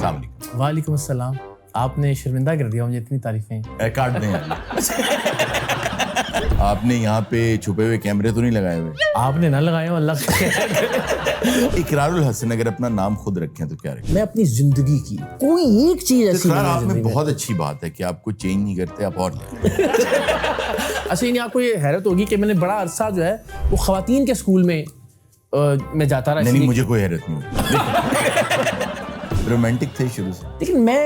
السلام علیکم. وعلیکم السلام. آپ نے شرمندہ کر دیا مجھے اتنی تعریفیں. کاٹ دیں آپ نے یہاں پہ چھپے ہوئے کیمرے تو نہیں لگائے ہوئے؟ آپ نے نہ لگائے ہو, اللہ کا. اقرار الحسن اگر اپنا نام خود رکھیں تو کیا رکھیں؟ میں اپنی زندگی کی کوئی ایک چیز ایسی اقرار آپ میں بہت اچھی بات ہے کہ آپ کو چینج نہیں کرتے, آپ اور لیں. اچھا نہیں, آپ کو یہ حیرت ہوگی کہ میں نے بڑا عرصہ جو ہے وہ خواتین کے اسکول میں جاتا رہا. نہیں, مجھے کوئی حیرت نہیں ہوئی. رومانٹک تھے شروع سے, لیکن میں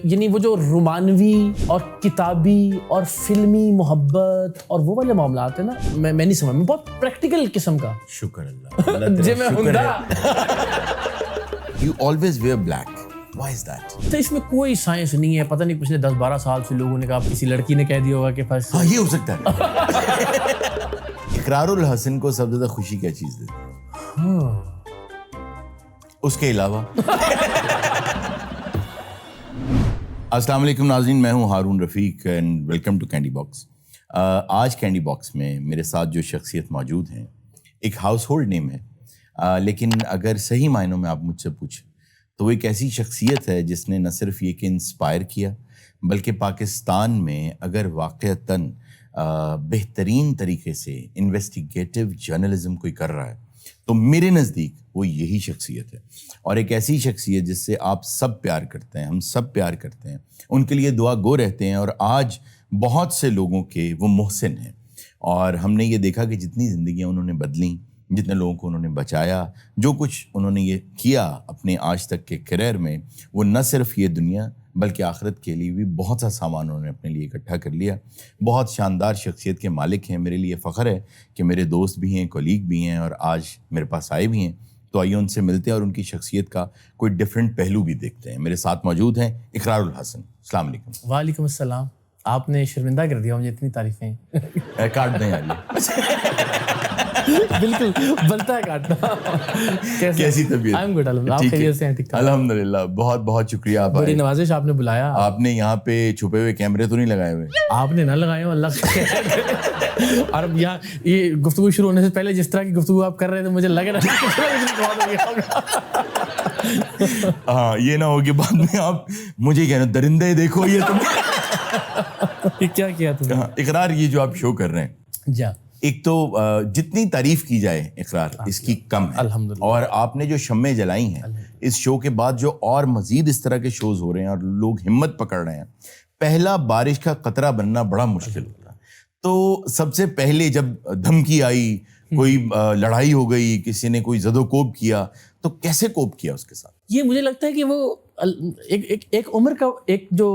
یعنی وہ جو رومانوی اور کتابی اور فلمی محبت اور وہ والے معاملات ہیں نا, میں نہیں سمجھ, میں بہت پریکٹیکل قسم کا. شکر اللہ جی میں ہوں. You always wear black. Why is that? تو اس میں کوئی سائنس نہیں ہے, پتہ نہیں پچھلے 10-12 سال سے لوگوں نے کہا, کسی لڑکی نے کہہ دیا ہوگا کہ بس. ہاں, یہ ہو سکتا ہے. اقرار الحسن کو سب سے زیادہ خوشی کیا چیز دیتی ہے اس کے علاوہ؟ السلام علیکم ناظرین, میں ہوں Haroon Rafiq and welcome to Candy Box. آج کینڈی باکس میں میرے ساتھ جو شخصیت موجود ہیں, ایک ہاؤس ہولڈ نیم ہے, لیکن اگر صحیح معنوں میں آپ مجھ سے پوچھیں تو وہ ایک ایسی شخصیت ہے جس نے نہ صرف یہ کہ انسپائر کیا, بلکہ پاکستان میں اگر واقعتاً بہترین طریقے سے انویسٹیگیٹو جرنلزم کوئی کر رہا ہے تو میرے نزدیک وہ یہی شخصیت ہے. اور ایک ایسی شخصیت جس سے آپ سب پیار کرتے ہیں, ہم سب پیار کرتے ہیں, ان کے لیے دعا گو رہتے ہیں, اور آج بہت سے لوگوں کے وہ محسن ہیں. اور ہم نے یہ دیکھا کہ جتنی زندگیاں انہوں نے بدلیں, جتنے لوگوں کو انہوں نے بچایا, جو کچھ انہوں نے یہ کیا اپنے آج تک کے کیریئر میں, وہ نہ صرف یہ دنیا بلکہ آخرت کے لیے بھی بہت سا سامان انہوں نے اپنے لیے اکٹھا کر لیا. بہت شاندار شخصیت کے مالک ہیں. میرے لیے فخر ہے کہ میرے دوست بھی ہیں, کولیگ بھی ہیں, اور آج میرے پاس آئے بھی ہیں. تو آئیے ان سے ملتے ہیں اور ان کی شخصیت کا کوئی ڈفرینٹ پہلو بھی دیکھتے ہیں. میرے ساتھ موجود ہیں اقرار الحسن. السلام علیکم. وعلیکم السلام. آپ نے شرمندہ کر دیا مجھے اتنی تعریفیں. کاٹ دیں یار. بالکل بنتا ہے کاٹنا. کیسی طبیعت؟ I am good. آپ خیریت سے ہیں؟ الحمد للہ, بہت بہت شکریہ. آپ بڑی نوازش, آپ نے بلایا. آپ نے یہاں پہ چھپے ہوئے کیمرے تو نہیں لگائے ہوئے؟ آپ نے نہ لگائے ہو, اللہ کا. اور اب یہ گفتگو شروع ہونے سے پہلے جس طرح کی گفتگو آپ کر رہے تھے, مجھے لگ رہا ہاں, یہ نہ ہو کہ بعد میں آپ مجھے کہنا درندے دیکھو یہ تم کیا کیا تم. اقرار, یہ جو آپ شو کر رہے ہیں, جا ایک تو جتنی تعریف کی جائے اقرار اس کی کم ہے. الحمدللہ. اور آپ نے جو شمعیں جلائی ہیں اس شو کے بعد, جو اور مزید اس طرح کے شوز ہو رہے ہیں اور لوگ ہمت پکڑ رہے ہیں, پہلا بارش کا قطرہ بننا بڑا مشکل ہوتا ہے. تو سب سے پہلے جب دھمکی آئی, کوئی لڑائی ہو گئی, کسی نے کوئی زد و کوب کیا, تو کیسے کوب کیا اس کے ساتھ؟ یہ مجھے لگتا ہے کہ وہ ایک عمر کا ایک جو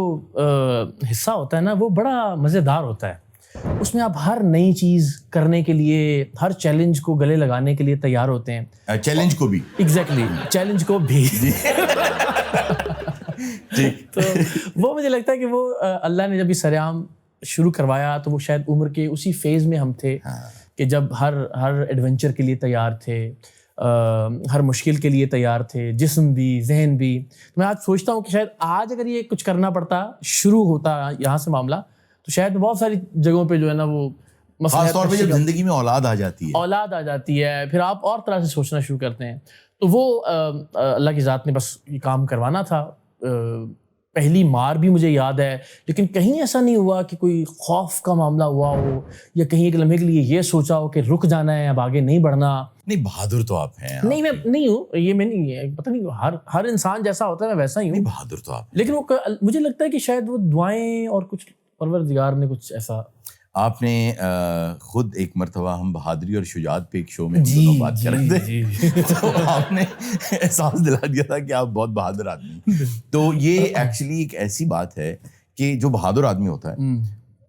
حصہ ہوتا ہے نا, وہ بڑا مزیدار ہوتا ہے. اس میں آپ ہر نئی چیز کرنے کے لیے, ہر چیلنج کو گلے لگانے کے لیے تیار ہوتے ہیں. چیلنج کو بھی, ایگزیکٹلی, چیلنج کو بھی. تو وہ مجھے لگتا ہے کہ وہ اللہ نے جب یہ سرعام شروع کروایا تو وہ شاید عمر کے اسی فیز میں ہم تھے کہ جب ہر ایڈونچر کے لیے تیار تھے, ہر مشکل کے لیے تیار تھے, جسم بھی ذہن بھی. میں آج سوچتا ہوں کہ شاید آج اگر یہ کچھ کرنا پڑتا, شروع ہوتا یہاں سے معاملہ, تو شاید بہت ساری جگہوں پہ جو ہے نا وہ خاص طور پہ جب زندگی میں اولاد آ جاتی ہے, پھر آپ اور طرح سے سوچنا شروع کرتے ہیں. تو وہ اللہ کی ذات نے بس یہ کام کروانا تھا. پہلی مار بھی مجھے یاد ہے, لیکن کہیں ایسا نہیں ہوا کہ کوئی خوف کا معاملہ ہوا ہو, یا کہیں ایک لمحے کے لیے یہ سوچا ہو کہ رک جانا ہے, اب آگے نہیں بڑھنا. نہیں, بہادر تو آپ ہیں. نہیں, میں نہیں ہوں, یہ میں نہیں ہے, پتہ نہیں, ہر انسان جیسا ہوتا ہے میں ویسا ہی ہوں. بہادر تو آپ, لیکن وہ مجھے لگتا ہے کہ شاید وہ دعائیں اور کچھ پروردگار نے کچھ ایسا. آپ نے خود ایک مرتبہ, ہم بہادری اور شجاعت پہ ایک شو میں بات کر رہے تھے, تو آپ نے احساس دلا دیا تھا کہ آپ بہت بہادر آدمی. تو یہ ایکچولی ایک ایسی بات ہے کہ جو بہادر آدمی ہوتا ہے,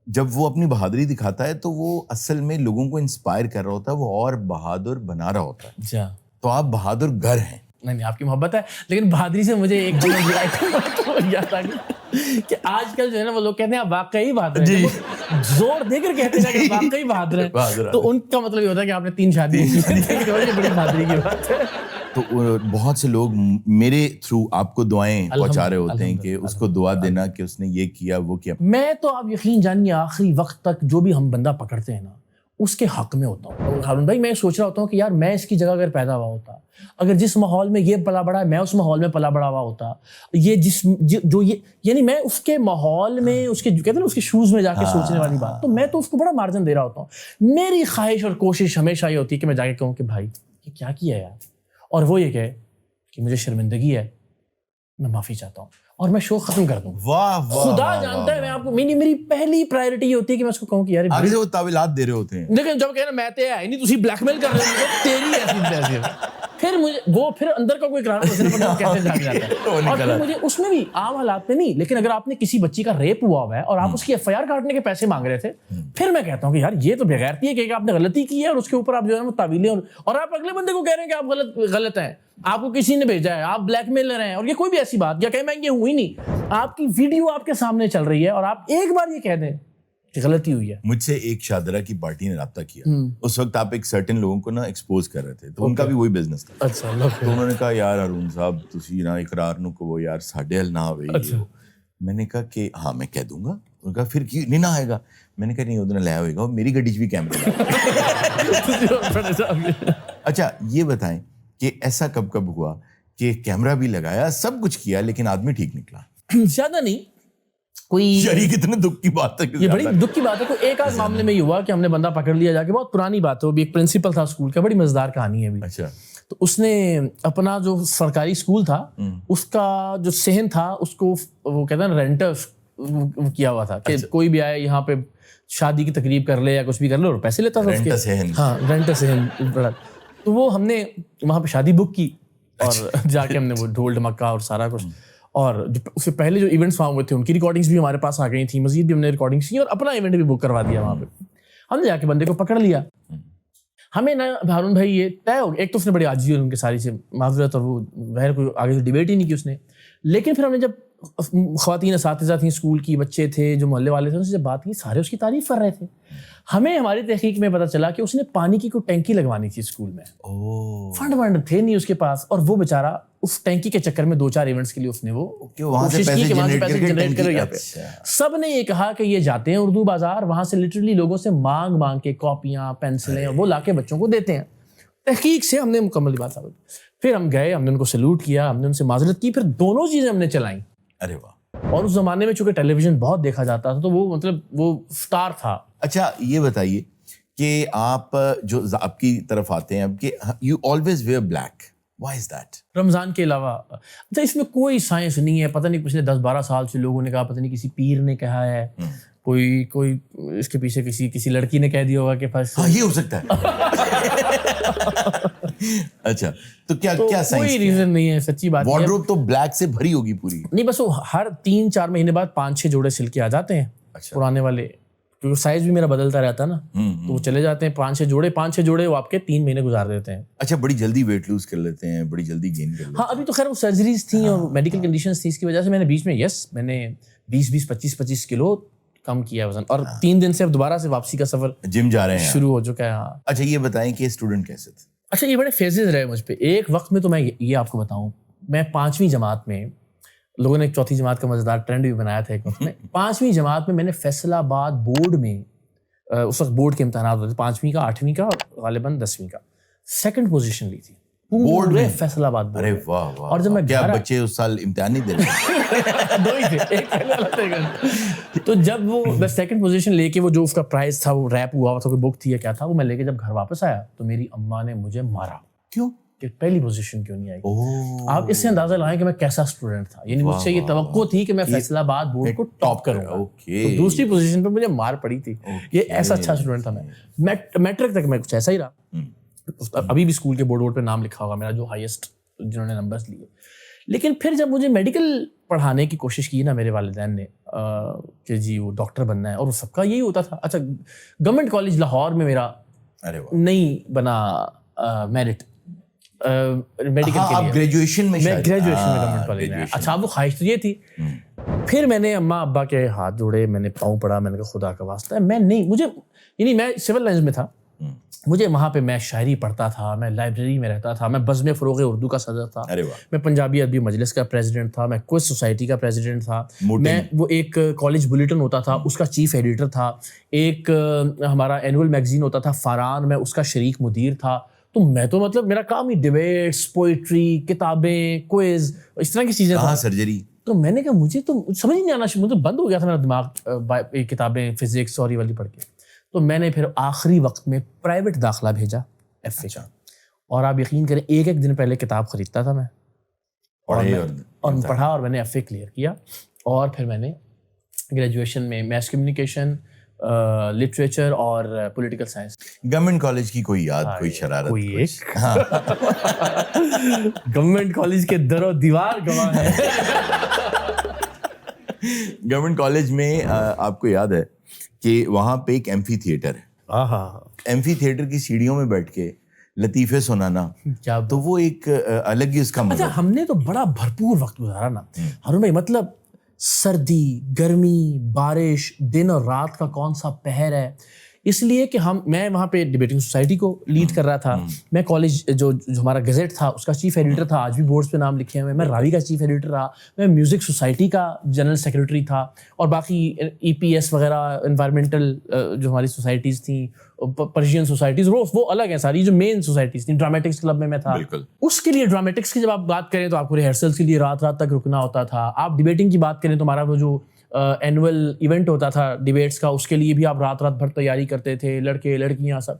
جب وہ اپنی بہادری دکھاتا ہے تو وہ اصل میں لوگوں کو انسپائر کر رہا ہوتا ہے, وہ اور بہادر بنا رہا ہوتا ہے. تو آپ بہادر گر ہیں. نہیں, آپ کی محبت ہے, لیکن بہادری سے مجھے ایک یاد آ گیا کہ آج کل جو ہے نا وہ لوگ کہتے ہیں آپ واقعی بہادر ہیں, زور دے کر کہتے ہیں کہ واقعی بہادر ہیں, تو ان کا مطلب یہ ہوتا ہے کہ آپ نے 3 شادی کی, بڑی بہادری کی بات ہے. تو بہت سے لوگ میرے تھرو آپ کو دعائیں پہنچا رہے ہوتے ہیں کہ اس کو دعا دینا کہ اس نے یہ کیا وہ کیا. میں تو آپ یقین جانیے آخری وقت تک جو بھی ہم بندہ پکڑتے ہیں نا, اس کے حق میں ہوتا ہوں. ہارون بھائی میں سوچ رہا ہوتا ہوں کہ یار میں اس کی جگہ اگر پیدا ہوا ہوتا, اگر جس ماحول میں یہ پلا بڑا ہے میں اس ماحول میں پلا بڑا ہوا ہوتا, یہ جو یہ یعنی میں اس کے ماحول میں اس کے کہتے ہیں نا اس کے شوز میں جا کے سوچنے والی بات, تو میں تو اس کو بڑا مارجن دے رہا ہوتا ہوں. میری خواہش اور کوشش ہمیشہ یہ ہوتی ہے کہ میں جا کے کہوں کہ بھائی یہ کیا کیا یار, اور وہ یہ کہے کہ مجھے شرمندگی ہے, میں معافی چاہتا ہوں اور میں شو ختم کر دوں. واہ خدا جانتا ہے میں آپ کو, میری پہلی پرائرٹی یہ ہوتی ہے کہ میں اس کو کہوں کہ یار آگے سے وہ تعویلات دے رہے ہوتے ہیں, لیکن جب کہنا میں تے ہے نہیں تسی بلیک میل کر رہے ہو تیری ایسی پھر مجھے وہ پھر اندر کا کوئی اقرار پسند پڑتا کیسے جاگ جاتا ہے. اور پھر مجھے اس میں بھی عام حالات میں نہیں, لیکن اگر آپ نے کسی بچی کا ریپ ہوا ہوا ہے اور آپ اس کی ایف آئی آر کاٹنے کے پیسے مانگ رہے تھے, پھر میں کہتا ہوں کہ یار یہ تو بغیرتی ہے کہ آپ نے غلطی کی ہے اور اس کے اوپر آپ جو ہے نا تعویلیں اور آپ اگلے بندے کو کہہ رہے ہیں کہ آپ غلط ہیں, آپ کو کسی نے بھیجا ہے, آپ بلیک میلر ہیں, اور یہ کوئی بھی ایسی بات یا کہ میں یہ ہوئی نہیں, آپ کی ویڈیو آپ کے سامنے چل رہی ہے اور آپ ایک بار یہ کہہ دیں کہ غلطی ہوئی ہے. مجھ سے ایک شادرہ کی پارٹی نے رابطہ کیا, اس وقت آپ ایک سرٹن لوگوں کو نا ایکسپوز کر رہے تھے, تو ان کا بھی وہی بزنس تھا. اچھا, تو انہوں نے کہا یار ہارون صاحب تسی نا اقرار نو کو یار ساڈے حل نہ ہوئے. میں نے کہا کہ ہاں میں کہہ دوں گا. انہوں نے کہا پھر کیوں نہیں نہ آئے گا. میں نے کہا نہیں ادھر لے ہوئے گا, میری گڈی چ بھی کیمرہ. اچھا یہ بتائیں کہ ایسا کب کب ہوا کہ کیمرہ بھی لگایا, سب کچھ کیا, لیکن آدمی ٹھیک نکلا؟ زیادہ نہیں, کوئی یاری کتنے دکھ کی بات ہے, یہ بڑی دکھ کی بات ہے. کوئی ایک آدھ معاملے میں یہ ہوا کہ ہم نے بندہ پکڑ لیا جا کے, بہت پرانی بات ہے, وہ بھی ایک پرنسپل تھا اسکول کا, بڑی مزیدار کہانی ہے ابھی. اچھا, تو اس نے اپنا جو سرکاری اسکول تھا اس کا جو صحن تھا اس کو وہ کہتے ہیں نا رینٹر کیا ہوا تھا کہ کوئی بھی آئے یہاں پہ شادی کی تقریب کر لے یا کچھ بھی کر لے اور پیسے لیتا تھا اس کے. ہاں رینٹر صحن. تو وہ ہم نے وہاں پہ شادی بک کی اور جا کے ہم نے وہ ڈھول ڈھمکا اور سارا کچھ, اور اس سے پہلے جو ایونٹس وہاں ہوئے تھے ان کی ریکارڈنگس بھی ہمارے پاس آ گئی تھیں, مزید بھی ہم نے ریکارڈنگس کی اور اپنا ایونٹ بھی بک کروا دیا وہاں پہ. ہم نے جا کے بندے کو پکڑ لیا. ہمیں نا ہارون بھائی یہ طے ہو گیا, ایک تو اس نے بڑی عاجزی ان کے ساری سے معذرت اور وہ غیر کوئی آگے سے ڈیبیٹ ہی نہیں کی اس نے. لیکن پھر ہم نے جب خواتین اساتذہ تھیں اسکول کی, بچے تھے جو محلے والے تھے, ان سے جب بات کی سارے اس کی تعریف کر رہے تھے. ہمیں ہماری تحقیق میں پتہ چلا کہ اس نے پانی کی کوئی ٹینکی لگوانی تھی اسکول میں, فنڈ ونڈ تھے نہیں اس کے پاس, اور وہ بیچارہ اس ٹینکی کے چکر میں 2-4 ایونٹس کے لیے اس نے وہ کوشش کی کہ وہاں سے پیسے جنریٹ کرے. سب نے یہ کہا کہ یہ جاتے ہیں اردو بازار, وہاں سے لٹرلی لوگوں سے مانگ کے کاپیاں پینسلیں وہ لا کے بچوں کو دیتے ہیں. تحقیق سے ہم نے مکمل بات ثابت. پھر ہم گئے, ہم نے ان کو سلوٹ کیا, ہم نے ان سے معذرت کی, پھر دونوں چیزیں ہم نے چلائیں. ارے واہ. اور اس زمانے میں چونکہ ٹیلی ویژن بہت دیکھا جاتا تھا تو وہ مطلب وہ اسٹار تھا. اچھا یہ بتائیے کہ آپ جو آپ کی طرف آتے ہیں اب کہ you always wear black, why is that? Ramzan کے علاوہ اچھا اس میں کوئی سائنس نہیں ہے, پتہ نہیں پچھلے 10-12 سال سے لوگوں نے کہا, پتہ نہیں کسی پیر نے کہا ہے, کوئی اس کے پیچھے کسی لڑکی نے کہہ دیا ہوگا کہ بس ہاں یہ ہو سکتا ہے. اچھا تو کیا سائنس؟ کوئی ریزن نہیں ہے, سچی بات ہے. وارڈروب تو بلیک سے بھری ہوگی پوری. نہیں بس وہ ہر 3-4 مہینے بعد 5-6 جوڑے سل کے آ جاتے ہیں پرانے والے, کیونکہ سائز بھی میرا بدلتا رہتا ہے نا, تو وہ چلے جاتے ہیں 5-6 جوڑے وہ آپ کے 3 مہینے گزار دیتے ہیں. اچا بڑی جلدی ویٹ لوز کر لیتے ہیں, بڑی جلدی گین کر لیتے ہیں. ہاں ابھی تو خیر وہ سرجریز تھیں اور میڈیکل کنڈیشنز تھیں, اس کی وجہ سے میں نے بیچ میں میں نے 20-25 کلو کم کیا وزن, اور 3 دن سے اب دوبارہ سے واپسی کا سفر جم جا رہے ہیں شروع ہو چکا ہے. ہاں اچھا یہ بتائیں کہ اسٹوڈنٹ کیسے تھے؟ اچھا یہ بڑے فیزز رہے مجھ پہ. ایک وقت میں تو میں یہ آپ کو بتاؤں, میں 5ویں جماعت میں, لوگوں نے ایک 4تھی جماعت کا مزیدار ٹرینڈ بھی بنایا تھا ایک وقت میں. 5ویں جماعت میں نے فیصل آباد بورڈ میں, اس وقت بورڈ کے امتحانات ہوتے تھے 5ویں کا 8ویں کا اور غالباً 10ویں کا, 2nd پوزیشن لی تھی بورڈ میں فیصل آباد بورڈ. ارے واہ واہ. اور جب میں کیا بچے اس سال امتحان نہیں دے رہے؟ 2 ہی تھے, ایک پہلے والا تھا. تو جب وہ میں 2nd پوزیشن لے کے, وہ جو اس کا پرائز تھا وہ ریپ ہوا تھا, کوئی بک تھی یا کیا تھا, وہ میں لے کے جب گھر واپس آیا تو میری اماں نے مجھے مارا. کیوں کہ پہلی پوزیشن کیوں نہیں آئی؟ آپ اس سے اندازہ لگائیں کہ میں کیسا اسٹوڈنٹ تھا. یعنی مجھ سے یہ توقع تھی کہ میں فیصل آباد بورڈ کو ٹاپ کروں گا. تو دوسری پوزیشن پہ مجھے مار پڑی تھی. یہ ایسا اچھا اسٹوڈنٹ تھا میں. میٹرک تک میں کچھ ایسا ہی رہا. ابھی بھی اسکول کے بورڈ پہ نام لکھا ہوگا میرا, جو ہائیسٹ جنہوں نے نمبرز لیے. لیکن پھر جب مجھے میڈیکل پڑھانے کی کوشش کی نا میرے والدین نے کہ جی وہ ڈاکٹر بننا ہے, اور وہ سب کا یہی ہوتا تھا. اچھا گورنمنٹ کالج لاہور میں میرا نہیں بنا میرٹ میڈیکل کے لیے. گریجویشن میں گورنمنٹ کالج میں. اچھا وہ خواہش تو یہ تھی. پھر میں نے اماں ابا کے ہاتھ جوڑے, میں نے پاؤں پڑا, میں نے کہا خدا کا واسطہ ہے میں نہیں, مجھے یعنی میں سول لائنز میں تھا, مجھے وہاں پہ میں شاعری پڑھتا تھا, میں لائبریری میں رہتا تھا, میں بزم فروغ اردو کا صدر تھا, میں پنجابی ادبی مجلس کا پریزیڈنٹ تھا, میں کوئز سوسائٹی کا پریزیڈنٹ تھا, میں وہ ایک کالج بلیٹن ہوتا تھا اس کا چیف ایڈیٹر تھا, ایک ہمارا اینول میگزین ہوتا تھا فاران, میں اس کا شریک مدیر تھا. تو میں تو مطلب میرا کام ہی ڈیبیٹس, پوئٹری, کتابیں, کوئز, اس طرح کی چیزیں تھا. سرجری. تو میں نے کہا مجھے تو سمجھ نہیں آنا, مجھے بند ہو گیا تھا میرا دماغ کتابیں فزکس اور یہ والی پڑھ کے. تو میں نے پھر آخری وقت میں پرائیویٹ داخلہ بھیجا ایف اے کا, اور آپ یقین کریں ایک ایک دن پہلے کتاب خریدتا تھا میں, اور پڑھا, اور میں نے ایف اے کلیئر کیا. اور پھر میں نے گریجویشن میں میس کمیونیکیشن, لٹریچر اور پولیٹیکل سائنس. گورنمنٹ کالج کی کوئی یاد, کوئی شرارت؟ کوئی ایک گورنمنٹ کالج کے در و دیوار گواہ ہے. گورنمنٹ کالج میں آپ کو یاد ہے کہ وہاں پہ ایک ایمفی تھیٹر ہے, ایمفی تھیٹر کی سیڑھیوں میں بیٹھ کے لطیفے سنانا, تو وہ ایک الگ ہی اس کا مزہ. ہم نے تو بڑا بھرپور وقت گزارا نا ہارون بھائی, مطلب سردی, گرمی, بارش, دن اور رات کا کون سا پہر ہے. اس لیے کہ میں وہاں پہ ڈبیٹنگ سوسائٹی کو لیڈ کر رہا تھا, میں کالج جو ہمارا گزٹ تھا اس کا چیف ایڈیٹر تھا, آج بھی بورڈز پہ نام لکھے ہوئے, میں راوی کا چیف ایڈیٹر رہا, میں میوزک سوسائٹی کا جنرل سیکرٹری تھا, اور باقی ای پی ایس وغیرہ انوائرمنٹل جو ہماری سوسائٹیز تھیں, پرشین سوسائٹیز, وہ الگ ہیں ساری, جو مین سوسائٹیز تھیں. ڈرامیٹکس کلب میں تھا, اس کے لیے ڈرامیٹکس کی جب آپ بات کریں تو آپ کو ریہرسلس کے لیے رات تک رکنا ہوتا تھا. آپ ڈبیٹنگ کی بات کریں تو ہمارا وہ جو اینول ایونٹ ہوتا تھا ڈیبیٹس کا, اس کے لیے بھی آپ رات بھر تیاری کرتے تھے, لڑکے لڑکیاں سب.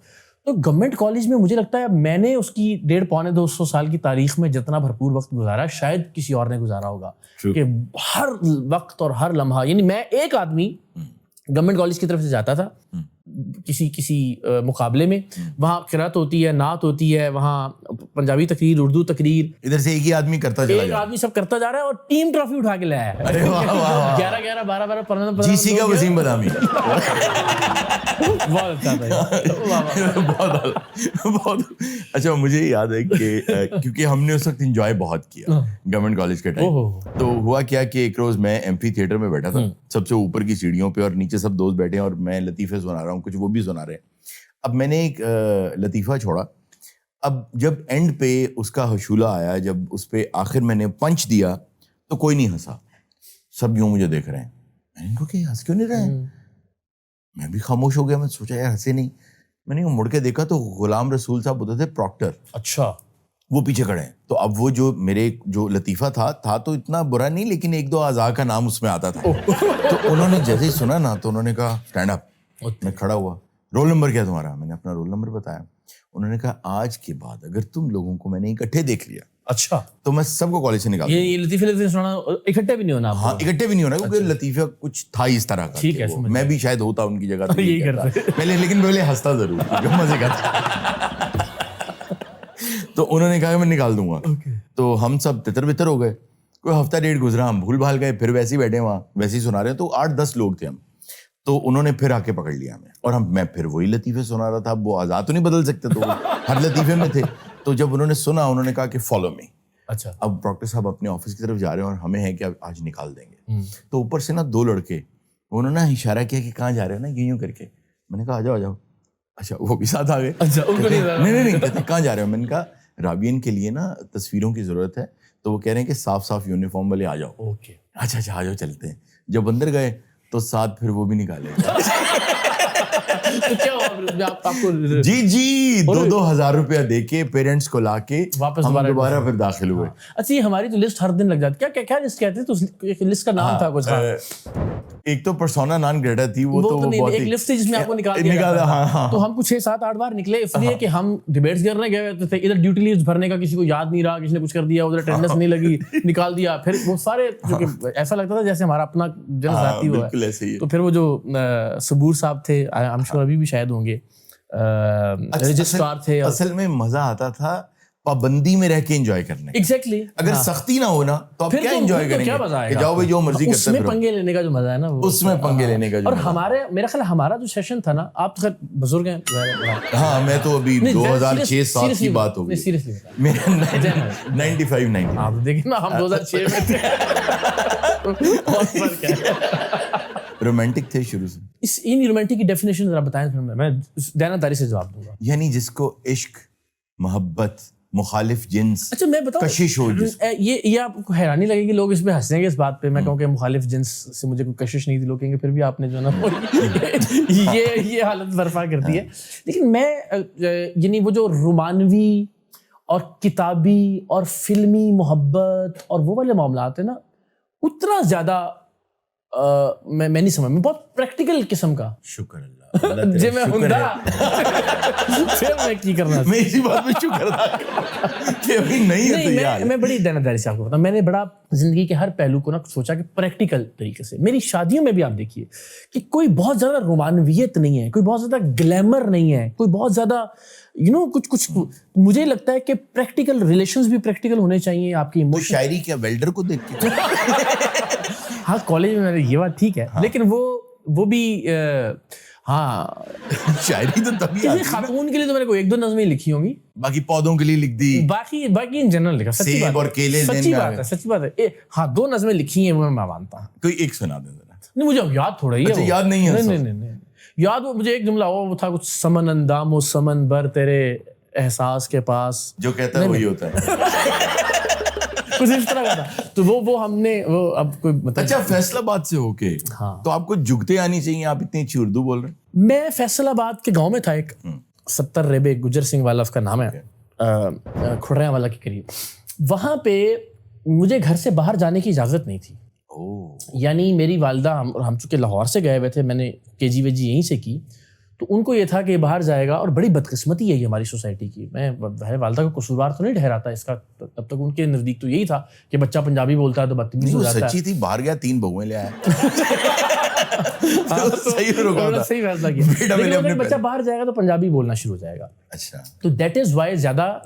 تو گورنمنٹ کالج میں مجھے لگتا ہے میں نے اس کی 150-200 سال کی تاریخ میں جتنا بھرپور وقت گزارا شاید کسی اور نے گزارا ہوگا, کہ ہر وقت اور ہر لمحہ, یعنی میں ایک آدمی گورنمنٹ کالج کی طرف سے جاتا تھا کسی مقابلے میں, وہاں قرات ہوتی ہے, نعت ہوتی ہے, وہاں پنجابی تقریر, اردو تقریر, ادھر سے ایک ہی آدمی کرتا چلا, ایک آدمی سب کرتا جا رہا ہے, اور ٹیم ٹرافی اٹھا کے لایا ہے 11 12 15 جی سی کا وسیم بدامی. بہت اچھا, بہت اچھا. مجھے یاد ہے کہ کیونکہ ہم نے اس وقت انجوائے بہت کیا گورنمنٹ کالج کے ٹائم. تو ہوا کیا کہ ایک روز میں ایمفی تھیٹر میں بیٹھا تھا, سب سے اوپر کی سیڑھیوں پہ, اور نیچے سب دوست بیٹھے ہیں, اور میں لطیفے سنا رہا ہوں, کچھ وہ بھی سنا رہے ہیں. اب میں نے ایک لطیفہ چھوڑا, اب جب اینڈ پہ اس کا حشولہ آیا, جب اس پہ آخر میں نے پنچ دیا تو کوئی نہیں ہنسا, سب یوں مجھے دیکھ رہے ہیں. میں نے کہا کہ ہنس کیوں نہیں رہے ہیں, میں بھی خاموش ہو گیا. میں سوچا یار ہنسے نہیں. میں نے مڑ کے دیکھا تو غلام رسول صاحب ہوتے تھے پراکٹر, اچھا وہ پیچھے کھڑے ہیں. تو اب وہ جو میرے جو لطیفہ تھا تو اتنا برا نہیں, لیکن 1-2 اعضاء کا نام اس میں آتا تھا. تو انہوں نے جیسے ہی سنا نا تو انہوں نے کہا اسٹینڈ اپ. میں کھڑا ہوا, رول نمبر کیا تمہارا؟ میں نے اپنا رول نمبر بتایا. انہوں نے کہا آج کے بعد اگر تم لوگوں کو میں نے اکٹھے دیکھ لیا, اچھا, تو میں سب کو کالج سے نکال دوں. یہ لطیفے سنانا اکٹھے بھی نہیں ہونا. ہاں اکٹھے بھی نہیں ہونا, کیونکہ لطیفہ کچھ تھا اس طرح کا. ٹھیک ہے, میں بھی شاید ہوتا ان کی جگہ پہلے, لیکن پہلے ہنستا ضرور, مزے کا تھا. تو انہوں نے کہا کہ میں نکال دوں گا. تو ہم سب تتر بتر ہو گئے. کوئی ہفتہ ڈیڑھ گزرا, ہم بھول بھال گئے, پھر ویسے ہی بیٹھے وہاں ویسے ہی سنا رہے ہیں. تو 8-10 لوگ تھے ہم. تو انہوں نے پھر آ کے پکڑ لیا ہمیں, اور میں پھر وہی لطیفے سنا رہا تھا. اب وہ آزاد تو نہیں بدل سکتے, تو ہر لطیفے میں تھے. تو جب انہوں نے سنا, انہوں نے کہا کہ فالو می. اچھا, اب ڈاکٹر صاحب اپنے آفس کی طرف جا رہے ہیں, اور ہمیں ہے کہ آج نکال دیں گے. تو اوپر سے نا 2 لڑکے, انہوں نے اشارہ کیا کہ کہاں جا رہے ہیں نا, یوں کر کے. میں نے کہا آ جاؤ. اچھا, وہ بھی ساتھ آ گئے. نہیں کہتے کہاں جا رہے ہو. میں نے کہا راوین کے لیے نا تصویروں کی ضرورت ہے, تو وہ کہہ رہے ہیں کہ صاف یونیفارم والے آ جاؤ. اچھا آ جاؤ, چلتے ہیں. جب اندر گئے تو ساتھ پھر وہ بھی نکالے. جی 2,000 روپیہ دے کے پیرنٹس کو لا کے واپس دوبارہ پھر داخل ہوئے. اچھا, یہ ہماری تو لسٹ ہر دن لگ جاتی. کیا لسٹ کہتے ہیں؟ تو لسٹ کا نام تھا کچھ, ایک تو پرسونا نان گریٹا تھی, وہ تو ایک لسٹ تھی جس میں آپ کو نکال دیا. تو ہم کچھ 7-8 بار نکلے, اس لیے کہ ہم ڈیبیٹس کرنے گئے ہوتے تھے. ادھر ڈیوٹی لیوز بھرنے کا کسی کو یاد نہیں رہا, کسی نے کچھ کر دیا, ادھر اٹینڈنس نہیں لگی, نکال دیا. پھر وہ سارے, جو کہ ایسا لگتا تھا جیسے ہمارا اپنا جن ذاتی ہوا ہے. تو پھر وہ جو صبور صاحب تھے, I'm sure ابھی بھی شاید ہوں گے, رجسٹرار تھے. اصل میں مزہ آتا تھا پابندی میں رہ کے انجوائے کرنے. ایگزیکٹلی, اگر سختی نہ ہونا تو آپ کیا انجوائے کریں گے, کہ جاؤ بھائی جو مرضی کرتے ہیں. اس میں پنگے لینے کا جو مزہ ہے نا, اس میں پنگے لینے کا جو. اور ہمارے, میرا خیال ہمارا جو سیشن تھا نا, آپ تو خیر بزرگ ہیں. ہاں, میں تو ابھی 2006-7 کی بات ہو گئی. سیریسلی میرا 95-90. آپ دیکھیں نا, ہم 2006 میں تھے. رومانٹک تھے شروع سے؟ اس ان رومانٹک کی ڈیفینیشن ذرا بتائیں پھر میں دیانتداری سے جواب دوں گا. یعنی جس کو عشق، محبت، مخالف جنس، اچھا میں بتاؤں کشش ہو. یہ آپ کو حیرانی لگے گی، لوگ اس پہ ہنسیں گے اس بات پہ، میں کہوں کہ مخالف جنس سے مجھے کوئی کشش نہیں تھی، لوگ کہیں گے پھر بھی آپ نے جو ہے نا یہ حالت برپا کر دی ہے. لیکن میں یعنی وہ جو رومانوی اور کتابی اور فلمی محبت اور وہ والے معاملات ہیں نا، اتنا زیادہ میں نہیں سمجھ، میں بہت پریکٹیکل قسم کا. شکر اللہ جی میں ہندا پھر میں کی کرنا، میں اسی بات پہ شکر ادا کہ ابھی نہیں ہے تیار. میں بڑی دیانتداری سے آپ کو بتاؤں، میں نے بڑا زندگی کے ہر پہلو کو نا سوچا کہ پریکٹیکل طریقے سے. میری شادیوں میں بھی آپ دیکھیے کہ کوئی بہت زیادہ رومانویت نہیں ہے، کوئی بہت زیادہ گلیمر نہیں ہے، کوئی بہت زیادہ کچھ مجھے لگتا ہے کہ پریکٹیکل ریلیشنز بھی پریکٹیکل ہونے چاہیے. آپ کی شاعری کیا ویلڈر کو دیکھ کے؟ ہاں کالج میں یہ بات ٹھیک ہے، لیکن وہ بھی ہاں شاعری تو تبھی کسی خاتون کے لیے تو میں نے کوئی 1-2 نظمیں لکھی ہوں گی، باقی پودوں کے لیے لکھ دی، باقی ان جنرل لکھا. سیب اور کیلے. سچی بات ہے. ہاں 2 نظمیں لکھی ہیں وہ میں مانتا ہوں. کوئی ایک سنا دیں ذرا. نہیں مجھے یاد تھوڑا ہی ہے. یاد نہیں ہے؟ نہیں یاد. وہ مجھے ایک جملہ وہ تھا کچھ سمن اندام و سمن بر تیرے احساس کے پاس، جو کہتا ہے وہی ہوتا ہے. کچھ اس طرح کا تھا. تو وہ ہم نے وہ اب کوئی مطلب. اچھا فیصل آباد سے ہو کے تو آپ کو جگتے آنی چاہیے، آپ اتنی اچھی اردو بول رہے ہیں. میں فیصل آباد کے گاؤں میں تھا، ایک 70 ریبے گجر سنگھ والا اس کا نام ہے، کھڑریاں والا کے قریب. وہاں پہ مجھے گھر سے باہر جانے کی اجازت نہیں تھی. یعنی میری والدہ ہم چونکہ لاہور سے گئے ہوئے تھے، میں نے KG ویجی یہیں سے کی، تو ان کو یہ تھا کہ باہر جائے گا. اور بڑی بدقسمتی ہے یہ ہماری سوسائٹی کی. میں والدہ کو قصوروار تو نہیں ٹھہراتا اس کا، تب تک ان کے نزدیک تو یہی تھا کہ بچہ پنجابی بولتا ہے تو بدتمیز ہو جاتا ہے. سچی تھی، باہر گیا 3 بہویں لے آیا. صحیح فیصلہ کیا. لیکن بچہ باہر جائے گا تو پنجابی بولنا شروع ہو جائے گا. اچھا تو دیٹ از وائی زیادہ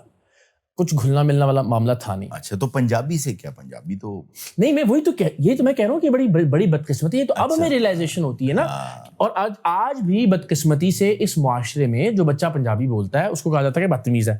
کچھ گھلنا ملنا والا معاملہ تھا نہیں. اچھا تو پنجابی سے کیا؟ پنجابی تو نہیں، میں وہی تو یہ تو میں کہہ رہا ہوں کہ بڑی بدقسمتی ہے. تو اب ہمیں ریئلائزیشن ہوتی ہے نا. اور آج بھی بدقسمتی سے اس معاشرے میں جو بچہ پنجابی بولتا ہے اس کو کہا جاتا ہے کہ بدتمیز ہے.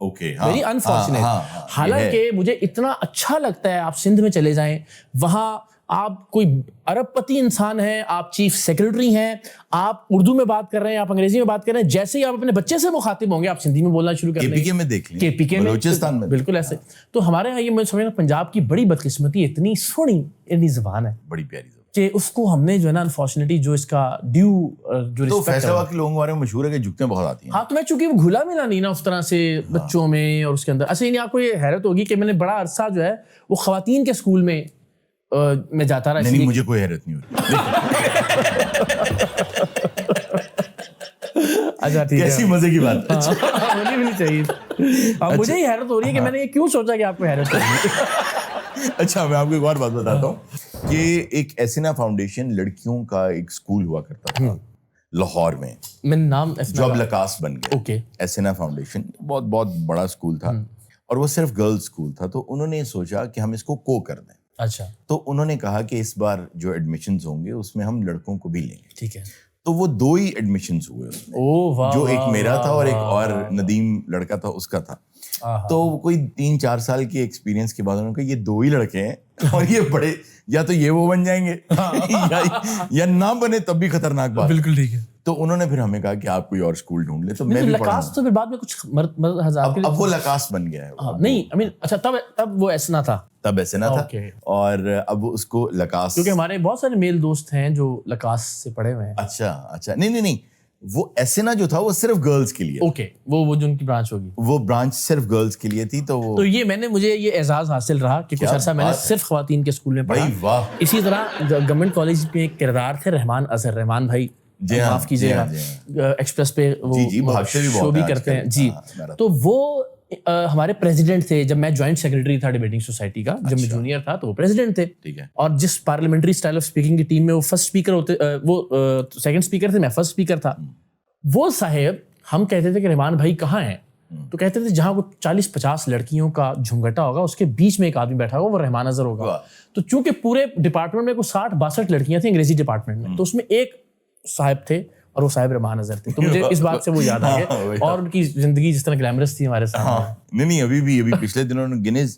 Very unfortunate. حالانکہ مجھے اتنا اچھا لگتا ہے، آپ سندھ میں چلے جائیں، وہاں آپ کوئی ارب پتی انسان ہیں، آپ چیف سیکرٹری ہیں، آپ اردو میں بات کر رہے ہیں، آپ انگریزی میں بات کر رہے ہیں، جیسے ہی آپ اپنے بچے سے مخاطب ہوں گے آپ سندھی میں بولنا شروع کر دیں گے. KPK میں دیکھ لیں، KPK میں، بلوچستان میں بالکل ایسے. تو ہمارے یہاں یہ میں سمجھتا ہوں پنجاب کی بڑی بدقسمتی اتنی سونی زبان ہے، بڑی پیاری زبان، کہ اس کو ہم نے جو ہے نا انفارچونیٹلی جو اس کا ڈیو جو تو فیصل آباد کے لوگوں کے بارے میں مشہور ہے کہ جھکتے بہت آتی ہیں. ہاں تو میں چونکہ وہ گھلا ملا نہیں نا اس طرح سے بچوں میں اور اس کے اندر. اچھا یعنی آپ کو یہ حیرت ہوگی کہ میں نے بڑا عرصہ جو ہے وہ خواتین کے اسکول میں جاتا رہا. نہیں مجھے کوئی حیرت نہیں ہوتی. اچھا ٹھیک ہے، کیسی مزے کی بات. ہونی بھی نہیں چاہیے. مجھے ہی حیرت ہو رہی ہے کہ میں نے یہ کیوں سوچا کہ آپ کو حیرت ہوگی. اچھا میں آپ کو ایک اور بات بتاتا ہوں کہ ایک ایسینا فاؤنڈیشن لڑکیوں کا ایک اسکول ہوا کرتا تھا لاہور میں. میں نام جو اب لکاس بن گیا. اوکے. ایسینا فاؤنڈیشن بہت بڑا اسکول تھا اور وہ صرف گرلز اسکول تھا. تو انہوں نے سوچا کہ ہم اس کو کو کر دیں. اچھا. تو انہوں نے کہا کہ اس بار جو ایڈمیشنز ہوں گے اس میں ہم لڑکوں کو بھی لیں گے. ٹھیک ہے. تو وہ 2 ہی ایڈمیشنز ہوئے اس میں، جو ایک میرا تھا اور ایک اور ندیم لڑکا تھا اس کا تھا. تو کوئی 3-4 سال کے ایکسپیرینس کے بعد انہوں نے کہا یہ 2 ہی لڑکے ہیں اور یہ بڑے یا تو یہ وہ بن جائیں گے یا نہ بنے تب بھی خطرناک بات. بالکل ٹھیک ہے. تو انہوں نے پھر ہمیں کہا کہ آپ کوئی اور اسکول ڈھونڈ لیں. تو میں بھی لکاس تو پھر بعد میں کچھ اب وہ لکاس بن گیا ہے. نہیں اچھا تب وہ ایسا نہ تھا. تب ایسے نہ تھا اور اب اس کو لکاس، کیونکہ ہمارے بہت سارے میل دوست ہیں جو لکاس سے پڑھے ہوئے ہیں. اچھا نہیں وہ ایسے نا جو تھا وہ صرف گرلز کے لیے. اوکے. وہ جو ان کی برانچ ہوگی وہ برانچ صرف گرلز کے لیے تھی. تو یہ مجھے یہ اعزاز حاصل رہا کہ کچھ عرصہ میں نے صرف خواتین کے اسکول میں پڑھا. اسی طرح گورنمنٹ کالج میں ایک کردار تھے رحمان بھائی، معاف کیجیے گا، ایکسپریس پہ وہ شو بھی کرتے ہیں جی. تو وہ ہمارے پریزیڈنٹ تھے جب میں جوائنٹ سیکرٹری تھا ڈیبیٹنگ سوسائٹی کا. جب میں جونیئر تھا تو وہ پریزیڈنٹ تھے. اور جس پارلیمنٹری اسٹائل آف اسپیکنگ کی ٹیم میں وہ فرسٹ اسپیکر ہوتے، وہ سیکنڈ اسپیکر تھے، میں فرسٹ اسپیکر تھا. وہ صاحب ہم کہتے تھے کہ رحمان بھائی کہاں ہیں، تو کہتے تھے جہاں وہ 40-50 لڑکیوں کا جھمگٹا ہوگا اس کے بیچ میں ایک آدمی بیٹھا ہوگا وہ رحمان اظہر ہوگا. تو چونکہ پورے ڈپارٹمنٹ میں کوئی 60-62 لڑکیاں تھیں انگریزی ڈپارٹمنٹ میں، تو اس میں ایک صاحب تھے اور وہ صاحب رحمان اظہر تھے. تو مجھے اس بات سے وہ یاد آ گیا اور ان کی زندگی جس طرح گلیمرس تھی ہمارے سامنے. نہیں ابھی پچھلے دنوں گنیز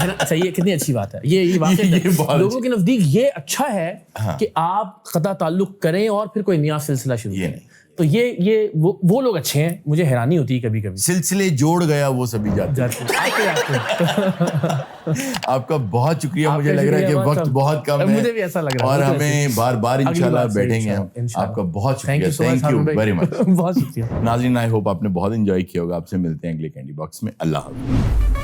اچھا یہ کتنی اچھی بات ہے, یہ واقعی لوگوں کے نزدیک یہ اچھا ہے کہ آپ قطع تعلق کریں اور پھر کوئی نیا سلسلہ شروع کریں. تو یہ وہ لوگ اچھے ہیں, مجھے حیرانی ہوتی ہے کبھی کبھی. سلسلے جوڑ گیا وہ سبھی جاتے آپ کا بہت شکریہ. مجھے لگ رہا ہے کہ وقت بہت کم ہے, مجھے بھی ایسا لگ رہا ہے, اور ہمیں بار بار انشاءاللہ بیٹھیں گے. آپ کا بہت شکریہ, تھینک یو ویری مچ. بہت شکریہ ناظرین, آئی ہوپ آپ نے بہت انجوائے کیا ہوگا. آپ سے ملتے ہیں اگلے کینڈی باکس میں. اللہ حافظ.